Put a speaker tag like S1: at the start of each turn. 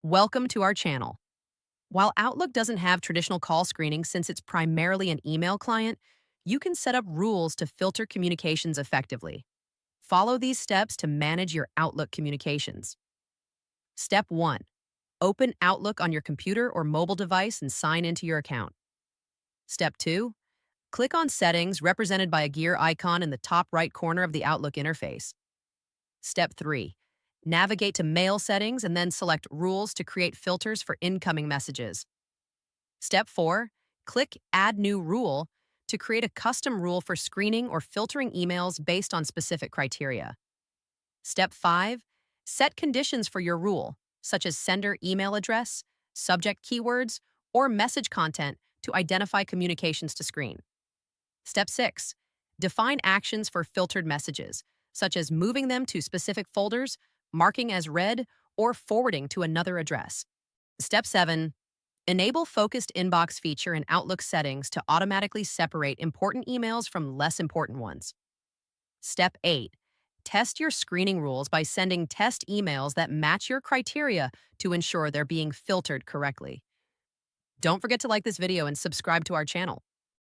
S1: Welcome to our channel. While Outlook doesn't have traditional call screening since it's primarily an email client, you can set up rules to filter communications effectively. Follow these steps to manage your Outlook communications. Step 1. Open Outlook on your computer or mobile device and sign into your account. Step 2. Click on Settings, represented by a gear icon in the top right corner of the Outlook interface. Step 3. Navigate to Mail Settings and then select Rules to create filters for incoming messages. Step 4. Click Add New Rule to create a custom rule for screening or filtering emails based on specific criteria. Step 5. Set conditions for your rule, such as sender email address, subject keywords, or message content to identify communications to screen. Step 6. Define actions for filtered messages, such as moving them to specific folders, marking as read, or forwarding to another address. Step 7. Enable Focused Inbox feature in Outlook settings to automatically separate important emails from less important ones. Step 8. Test your screening rules by sending test emails that match your criteria to ensure they're being filtered correctly. Don't forget to like this video and subscribe to our channel.